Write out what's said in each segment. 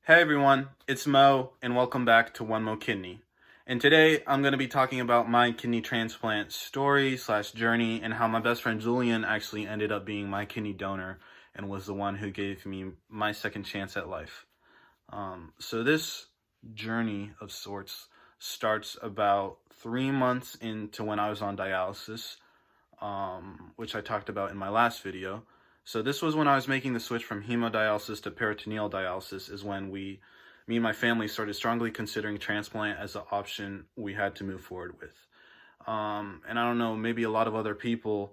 Hey everyone, it's Mo, and welcome back to One Mo Kidney. And today I'm going to be talking about my kidney transplant story slash journey and how my best friend Julian actually ended up being my kidney donor and was the one who gave me my second chance at life. So this journey of sorts starts about 3 months into when I was on dialysis, which I talked about in my last video. So this was when I was making the switch from hemodialysis to peritoneal dialysis is when me and my family started strongly considering transplant as the option we had to move forward with. And I don't know, maybe a lot of other people,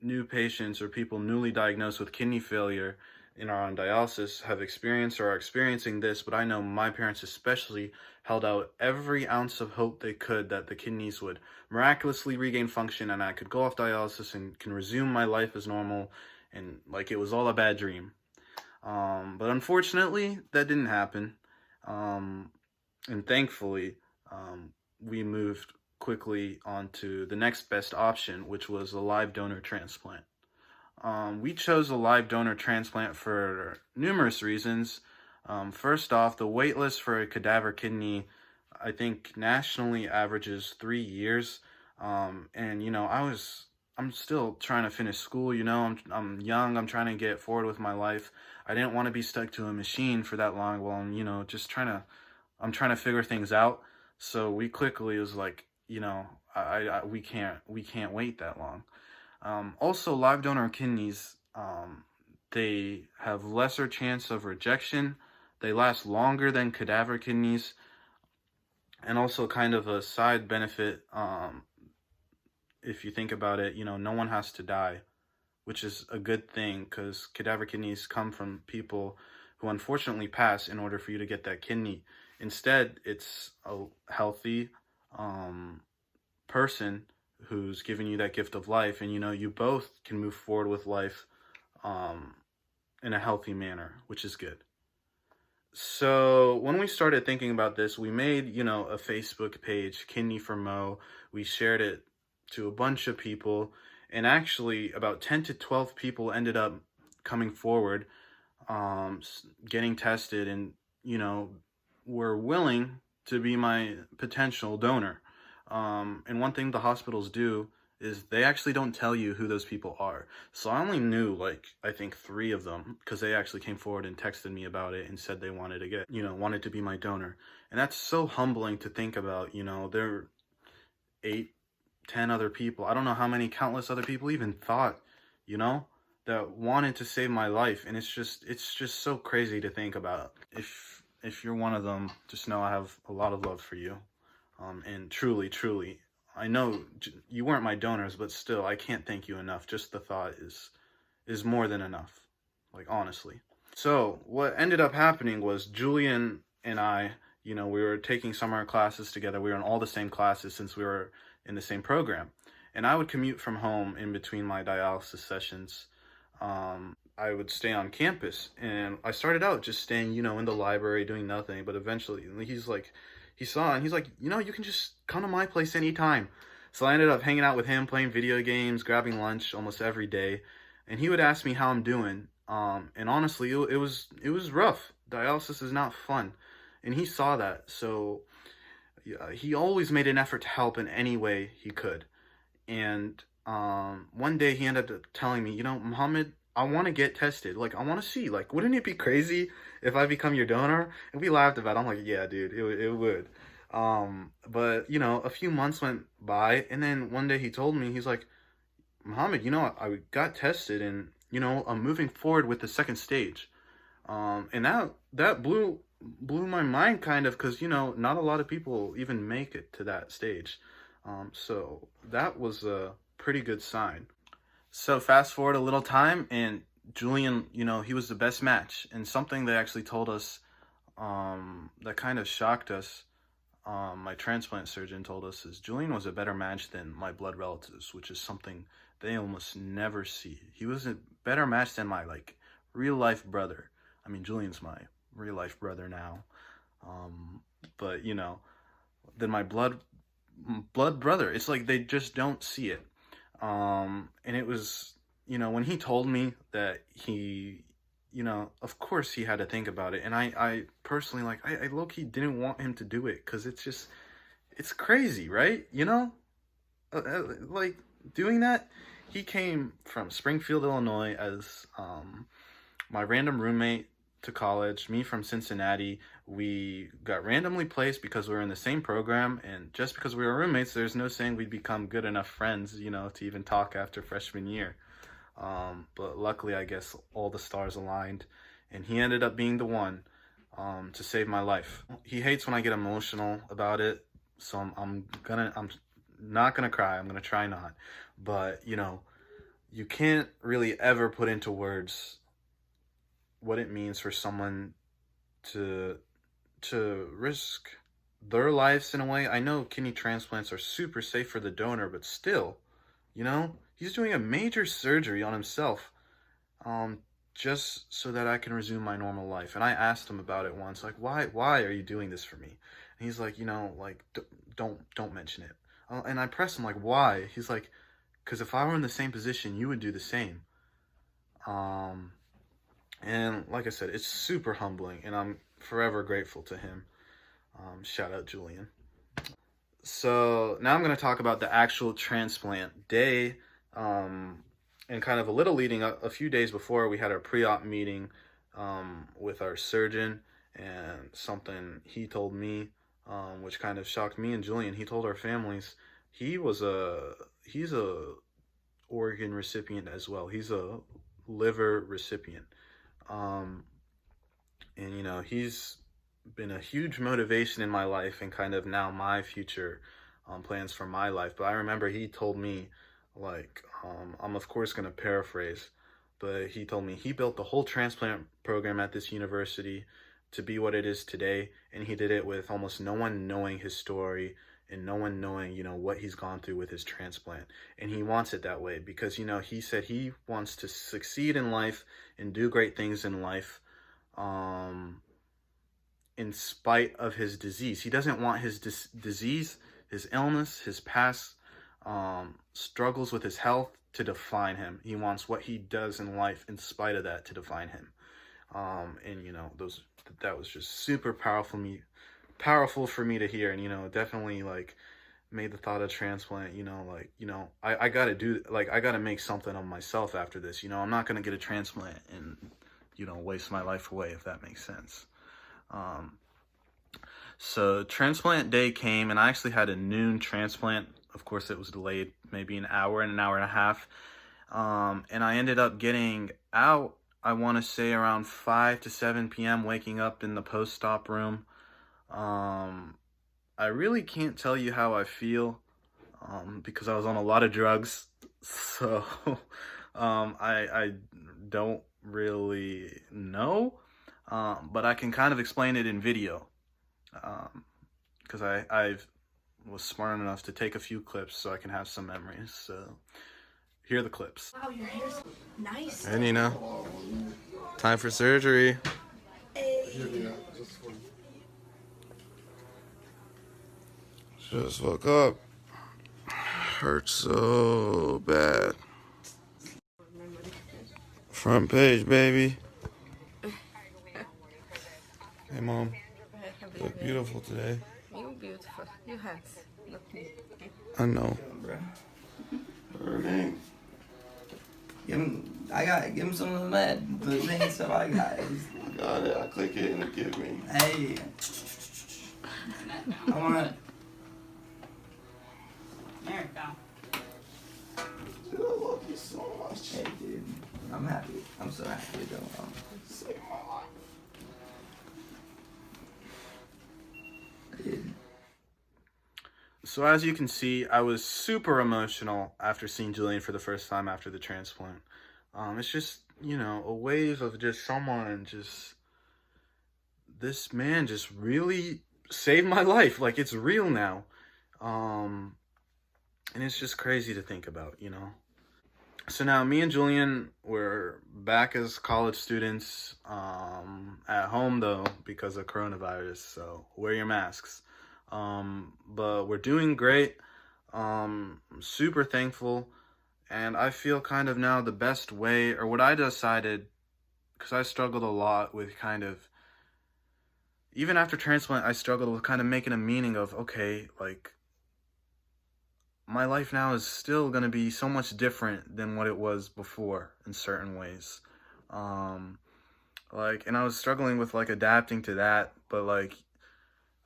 new patients or people newly diagnosed with kidney failure and are on dialysis have experienced or are experiencing this, but I know my parents especially held out every ounce of hope they could that the kidneys would miraculously regain function and I could go off dialysis and can resume my life as normal, and like it was all a bad dream. But unfortunately, that didn't happen. And thankfully, we moved quickly onto the next best option, which was a live donor transplant. We chose a live donor transplant for numerous reasons. First off, the wait list for a cadaver kidney, I think nationally averages 3 years. And I'm still trying to finish school. I'm young. I'm trying to get forward with my life. I didn't want to be stuck to a machine for that long. While I'm trying to figure things out. So we quickly was like, we can't wait that long. Also, live donor kidneys, they have lesser chance of rejection. They last longer than cadaver kidneys. And also kind of a side benefit, if you think about it, no one has to die, which is a good thing because cadaver kidneys come from people who unfortunately pass in order for you to get that kidney. Instead, it's a healthy person who's giving you that gift of life, and you both can move forward with life in a healthy manner, which is good. So when we started thinking about this, we made a Facebook page, Kidney for Mo. We shared it to a bunch of people, and actually about 10 to 12 people ended up coming forward, getting tested, and were willing to be my potential donor. And one thing the hospitals do is they actually don't tell you who those people are. So I only knew I think 3 of them because they actually came forward and texted me about it and said they wanted to be my donor. And that's so humbling to think about. There are 8, 10 other people. I don't know how many countless other people even thought, that wanted to save my life. And it's just so crazy to think about. If you're one of them, just know I have a lot of love for you. And truly, I know you weren't my donors, but still, I can't thank you enough. Just the thought is more than enough, honestly. So what ended up happening was Julian and I, we were taking summer classes together. We were in all the same classes since we were in the same program. And I would commute from home in between my dialysis sessions. I would stay on campus, and I started out just staying, in the library doing nothing. But eventually, he saw, and he's like, you can just come to my place anytime. So I ended up hanging out with him, playing video games, grabbing lunch almost every day, and he would ask me how I'm doing. And honestly, it was rough. Dialysis is not fun, and he saw that. So yeah, he always made an effort to help in any way he could. And one day he ended up telling me, Muhammad, I want to get tested. I want to see. Wouldn't it be crazy if I become your donor? And we laughed about it. I'm like, yeah, dude, it would. But, a few months went by. And then one day he told me, he's like, Muhammad, I got tested and, I'm moving forward with the second stage. And that blew my mind kind of because, not a lot of people even make it to that stage. So that was a pretty good sign. So fast forward a little time, and Julian, he was the best match. And something they actually told us, that kind of shocked us, my transplant surgeon told us, is Julian was a better match than my blood relatives, which is something they almost never see. He was a better match than my real life brother. I mean, Julian's my real life brother now, but than my blood brother. It's like they just don't see it. And it was, when he told me that he, you know, of course he had to think about it. And I personally, like, I low-key didn't want him to do it because it's crazy, right? You know? Like, doing that. He came from Springfield, Illinois as my random roommate to college, me from Cincinnati. We got randomly placed because we were in the same program, and just because we were roommates, there's no saying we'd become good enough friends, you know, to even talk after freshman year. But luckily, I guess all the stars aligned, and he ended up being the one to save my life. He hates when I get emotional about it, so I'm not gonna cry. I'm gonna try not. But you know, you can't really ever put into words what it means for someone to risk their lives in a way. I know kidney transplants are super safe for the donor, but still, you know, he's doing a major surgery on himself, um, just so that I can resume my normal life. And I asked him about it once, like, why are you doing this for me? And he's like, you know, like, don't mention it. And I pressed him, like, why? He's like, because if I were in the same position, you would do the same. Um, and like I said, it's super humbling, and I'm forever grateful to him. Shout out Julian. So now I'm going to talk about the actual transplant day, and kind of a little leading up. A few days before, we had our pre-op meeting with our surgeon, and something he told me, which kind of shocked me and Julian. He told our families he's a organ recipient as well. He's a liver recipient. Um, and you know, he's been a huge motivation in my life and kind of now my future plans for my life. But I remember he told me, like, I'm of course going to paraphrase, but he told me he built the whole transplant program at this university to be what it is today, and he did it with almost no one knowing his story and no one knowing, you know, what he's gone through with his transplant. And he wants it that way because, you know, he said he wants to succeed in life and do great things in life, in spite of his disease. He doesn't want his disease, his illness, his past struggles with his health to define him. He wants what he does in life in spite of that to define him. And you know, that was just super powerful for me to hear. And you know, definitely like made the thought of transplant, you know, like, you know, I gotta make something of myself after this. You know, I'm not gonna get a transplant and, you know, waste my life away, if that makes sense. So transplant day came, and I actually had a noon transplant. Of course, it was delayed maybe an hour and a half. And I ended up getting out, I want to say around 5 to 7 p.m., waking up in the post-op room. I really can't tell you how I feel, because I was on a lot of drugs. So, I don't really know. But I can kind of explain it in video, because I was smart enough to take a few clips so I can have some memories. So here are the clips. Wow, your hair's nice. And you know, time for surgery. Hey. Just woke up. Hurts so bad. Front page, baby. Hey, Mom. You look beautiful today. You beautiful. You hands. Not me. I know. Hurting. Give him some of the main stuff I got. Got it. I click it and it gives me. Hey. I want. There we go. Dude, I love you so much. Hey, dude. I'm happy. I'm so happy though. Saved my life. Dude. So as you can see, I was super emotional after seeing Julian for the first time after the transplant. It's just, you know, a wave of just someone, just, this man just really saved my life. Like, it's real now. And it's just crazy to think about, you know. So now me and Julian, we're back as college students, at home though, because of coronavirus. So wear your masks. But we're doing great. I'm super thankful. And I feel kind of now the best way, or what I decided because I struggled a lot with kind of, even after transplant, I struggled with kind of making a meaning of, okay, like, my life now is still going to be so much different than what it was before in certain ways. Um, and I was struggling with, like, adapting to that, but, like,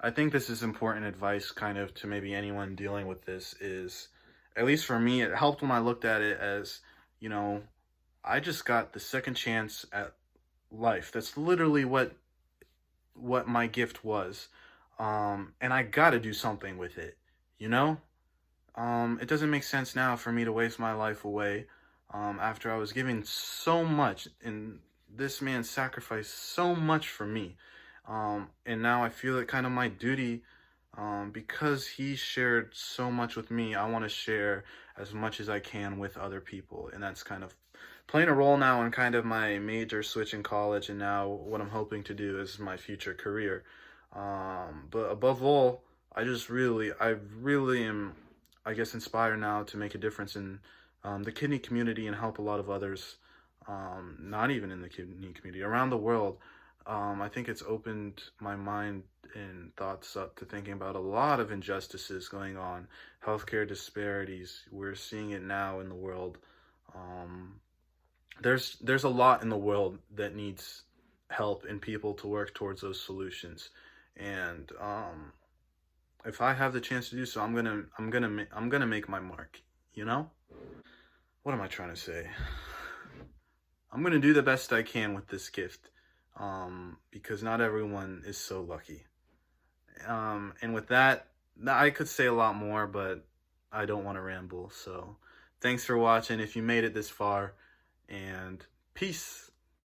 I think this is important advice kind of to maybe anyone dealing with this is, at least for me, it helped when I looked at it as, you know, I just got the second chance at life. That's literally what my gift was. And I got to do something with it, you know? It doesn't make sense now for me to waste my life away after I was giving so much, and this man sacrificed so much for me. And now I feel it kind of my duty because he shared so much with me. I want to share as much as I can with other people, and that's kind of playing a role now in kind of my major switch in college, and now what I'm hoping to do is my future career. But above all, I really am, I guess, inspired now to make a difference in the kidney community and help a lot of others, not even in the kidney community, around the world. I think it's opened my mind and thoughts up to thinking about a lot of injustices going on, healthcare disparities. We're seeing it now in the world. Um, there's a lot in the world that needs help and people to work towards those solutions. And if I have the chance to do so, I'm gonna make my mark. You know? What am I trying to say? I'm gonna do the best I can with this gift, because not everyone is so lucky. And with that, I could say a lot more, but I don't want to ramble. So, thanks for watching. If you made it this far, and peace.